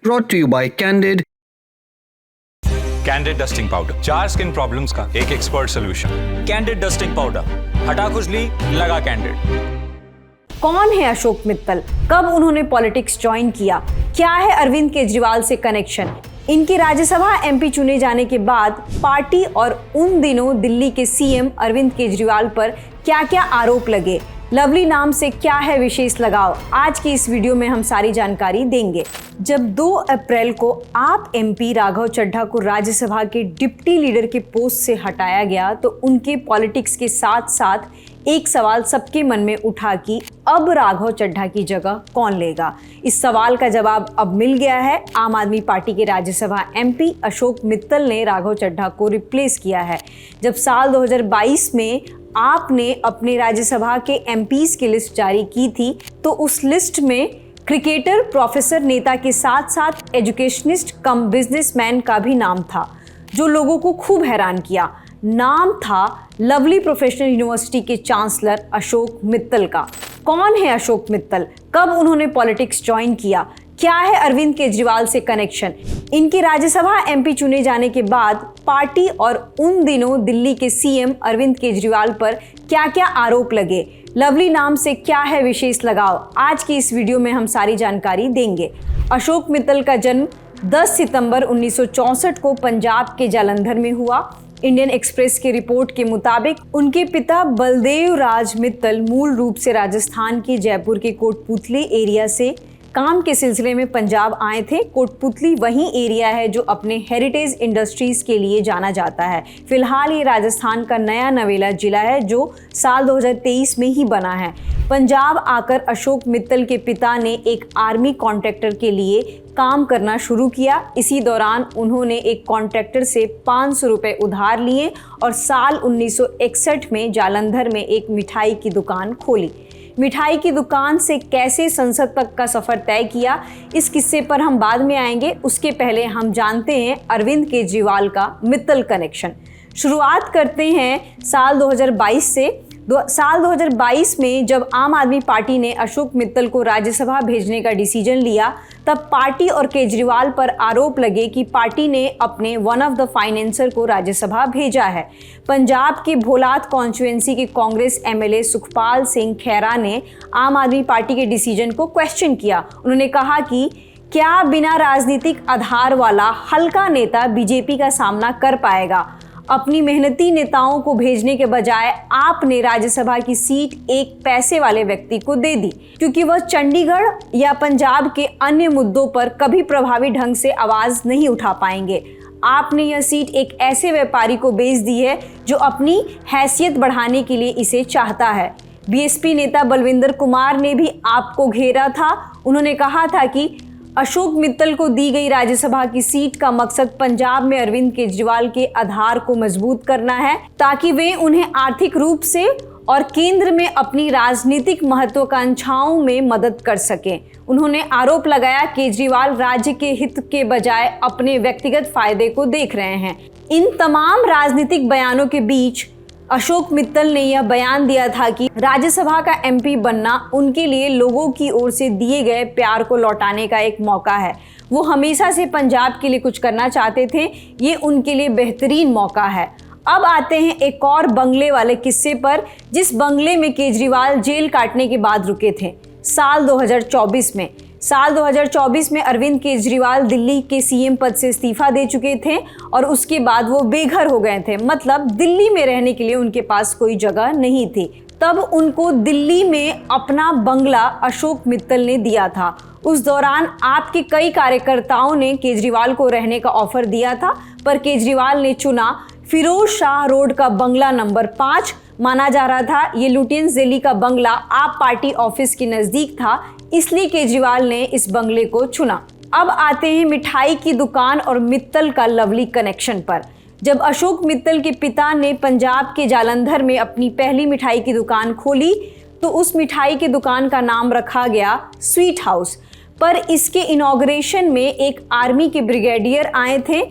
brought to you by Candid. Candid dusting powder, 4 skin problems का एक expert solution. Candid dusting powder, हटा खुजली, लगा कैंडिड। कौन है अशोक मित्तल? कब उन्होंने पॉलिटिक्स ज्वाइन किया? क्या है अरविंद केजरीवाल से कनेक्शन? इनके राज्यसभा एमपी चुने जाने के बाद पार्टी और उन दिनों दिल्ली के सीएम अरविंद केजरीवाल पर क्या क्या आरोप लगे? लवली नाम से क्या है विशेष लगाव? आज की इस वीडियो में हम सारी जानकारी देंगे। जब 2 अप्रैल को आप एमपी राघव चड्ढा को राज्यसभा के डिप्टी लीडर के पोस्ट से हटाया गया तो उनके पॉलिटिक्स के साथ साथ एक सवाल सबके मन में उठा कि अब राघव चड्ढा की जगह कौन लेगा। इस सवाल का जवाब अब मिल गया है। आम आदमी पार्टी के राज्यसभा एमपी अशोक मित्तल ने राघव चड्ढा को रिप्लेस किया है। जब साल 2022 में आपने अपने राज्यसभा के एमपीज की लिस्ट जारी की थी तो उस लिस्ट में क्रिकेटर, प्रोफेसर, नेता के साथ साथ एजुकेशनिस्ट कम बिजनेसमैन का भी नाम था, जो लोगों को खूब हैरान किया। नाम था लवली प्रोफेशनल यूनिवर्सिटी के चांसलर अशोक मित्तल का। कौन है अशोक मित्तल? कब उन्होंने पॉलिटिक्स ज्वाइन किया? क्या है अरविंद केजरीवाल से कनेक्शन? इनके राज्यसभा एमपी चुने जाने के बाद पार्टी और उन दिनों दिल्ली के सीएम अरविंद केजरीवाल पर क्या क्या आरोप लगे? लवली नाम से क्या है विशेष लगाव? आज की इस वीडियो में हम सारी जानकारी देंगे। अशोक मित्तल का जन्म 10 सितंबर 1964 को पंजाब के जालंधर में हुआ। इंडियन एक्सप्रेस की रिपोर्ट के मुताबिक उनके पिता बलदेव राज मित्तल मूल रूप से राजस्थान के जयपुर के कोटपुतली एरिया से काम के सिलसिले में पंजाब आए थे। कोटपुतली वही एरिया है जो अपने हेरिटेज इंडस्ट्रीज के लिए जाना जाता है। फिलहाल ये राजस्थान का नया नवेला जिला है जो साल 2023 में ही बना है। पंजाब आकर अशोक मित्तल के पिता ने एक आर्मी कॉन्ट्रैक्टर के लिए काम करना शुरू किया। इसी दौरान उन्होंने एक कॉन्ट्रैक्टर से 500 रुपये उधार लिए और साल 1961 में जालंधर में एक मिठाई की दुकान खोली। मिठाई की दुकान से कैसे संसद तक का सफर तय किया, इस किस्से पर हम बाद में आएंगे। उसके पहले हम जानते हैं अरविंद केजरीवाल का मित्तल कनेक्शन। शुरुआत करते हैं साल 2022 से। साल 2022 में जब आम आदमी पार्टी ने अशोक मित्तल को राज्यसभा भेजने का डिसीजन लिया तब पार्टी और केजरीवाल पर आरोप लगे कि पार्टी ने अपने वन ऑफ द फाइनेंसर को राज्यसभा भेजा है। पंजाब के भोलात कॉन्स्टिट्यूएंसी के कांग्रेस एमएलए सुखपाल सिंह खैरा ने आम आदमी पार्टी के डिसीजन को क्वेश्चन किया। उन्होंने कहा कि क्या बिना राजनीतिक आधार वाला हल्का नेता बीजेपी का सामना कर पाएगा? अपनी मेहनती नेताओं को भेजने के बजाय आपने राज्यसभा की सीट एक पैसे वाले व्यक्ति को दे दी, क्योंकि वह चंडीगढ़ या पंजाब के अन्य मुद्दों पर कभी प्रभावी ढंग से आवाज नहीं उठा पाएंगे। आपने यह सीट एक ऐसे व्यापारी को बेच दी है जो अपनी हैसियत बढ़ाने के लिए इसे चाहता है। बीएसपी नेता बलविंदर कुमार ने भी आपको घेरा था। उन्होंने कहा था कि अशोक मित्तल को दी गई राज्यसभा की सीट का मकसद पंजाब में अरविंद केजरीवाल के आधार को मजबूत करना है ताकि वे उन्हें आर्थिक रूप से और केंद्र में अपनी राजनीतिक महत्वाकांक्षाओं में मदद कर सकें। उन्होंने आरोप लगाया केजरीवाल राज्य के हित के बजाय अपने व्यक्तिगत फायदे को देख रहे हैं। इन तमाम राजनीतिक बयानों के बीच अशोक मित्तल ने यह बयान दिया था कि राज्यसभा का एमपी बनना उनके लिए लोगों की ओर से दिए गए प्यार को लौटाने का एक मौका है। वो हमेशा से पंजाब के लिए कुछ करना चाहते थे, ये उनके लिए बेहतरीन मौका है। अब आते हैं एक और बंगले वाले किस्से पर, जिस बंगले में केजरीवाल जेल काटने के बाद रुके थे। साल 2024 में अरविंद केजरीवाल दिल्ली के सीएम पद से इस्तीफा दे चुके थे और उसके बाद वो बेघर हो गए थे, मतलब दिल्ली में रहने के लिए उनके पास कोई जगह नहीं थी। तब उनको दिल्ली में अपना बंगला अशोक मित्तल ने दिया था। उस दौरान आपके कई कार्यकर्ताओं ने केजरीवाल को रहने का ऑफर दिया था, पर केजरीवाल ने चुना फिरोज शाह रोड का बंगला नंबर 5। माना जा रहा था ये लुटियंस दिल्ली का बंगला आप पार्टी ऑफिस के नजदीक था, इसलिए केजरीवाल ने इस बंगले को चुना। अब आते हैं मिठाई की दुकान और मित्तल का लवली कनेक्शन पर। जब अशोक मित्तल के पिता ने पंजाब के जालंधर में अपनी पहली मिठाई की दुकान खोली तो उस मिठाई की दुकान का नाम रखा गया स्वीट हाउस। पर इसके इनॉग्रेशन में एक आर्मी के ब्रिगेडियर आए थे,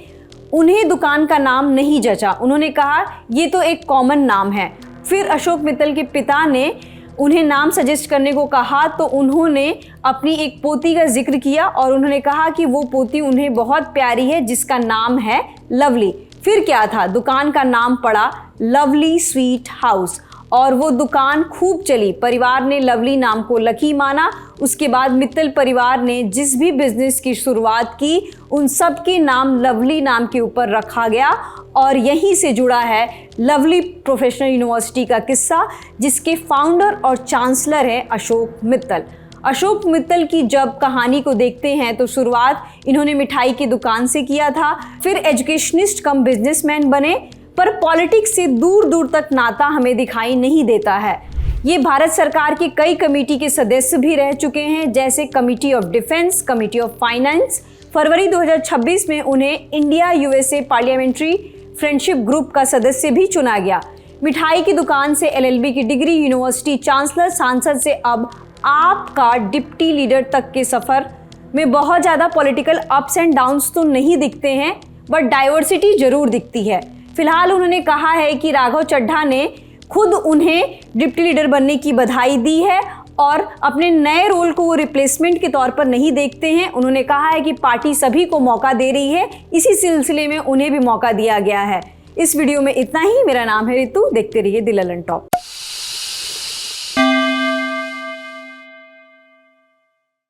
उन्हें दुकान का नाम नहीं जचा। उन्होंने कहा ये तो एक कॉमन नाम है। फिर अशोक मित्तल के पिता ने उन्हें नाम सजेस्ट करने को कहा तो उन्होंने अपनी एक पोती का जिक्र किया और उन्होंने कहा कि वो पोती उन्हें बहुत प्यारी है जिसका नाम है लवली। फिर क्या था, दुकान का नाम पड़ा लवली स्वीट हाउस और वो दुकान खूब चली। परिवार ने लवली नाम को लकी माना। उसके बाद मित्तल परिवार ने जिस भी बिजनेस की शुरुआत की उन सब के नाम लवली नाम के ऊपर रखा गया और यहीं से जुड़ा है लवली प्रोफेशनल यूनिवर्सिटी का किस्सा, जिसके फाउंडर और चांसलर हैं अशोक मित्तल। अशोक मित्तल की जब कहानी को देखते हैं तो शुरुआत इन्होंने मिठाई की दुकान से किया था, फिर एजुकेशनिस्ट कम बिजनेसमैन बने, पर पॉलिटिक्स से दूर दूर तक नाता हमें दिखाई नहीं देता है। ये भारत सरकार की कई कमेटी के सदस्य भी रह चुके हैं, जैसे committee of defence, committee of finance. फरवरी 2026 में उन्हें India USA parliamentary friendship group का सदस्य भी चुना गया। मिठाई की दुकान से एलएलबी की डिग्री, यूनिवर्सिटी चांसलर, सांसद से अब आपका डिप्टी लीडर तक के सफर में बहुत ज़्यादा पॉलिटिकल अप्स एंड डाउन्स तो नहीं दिखते हैं, बट डाइवर्सिटी जरूर दिखती है। फिलहाल उन्होंने कहा है कि राघव चड्ढा ने खुद उन्हें डिप्टी लीडर बनने की बधाई दी है और अपने नए रोल को वो रिप्लेसमेंट के तौर पर नहीं देखते हैं। उन्होंने कहा है कि पार्टी सभी को मौका दे रही है, इसी सिलसिले में उन्हें भी मौका दिया गया है। इस वीडियो में इतना ही। मेरा नाम है रितु, देखते रहिए द ललन टॉप।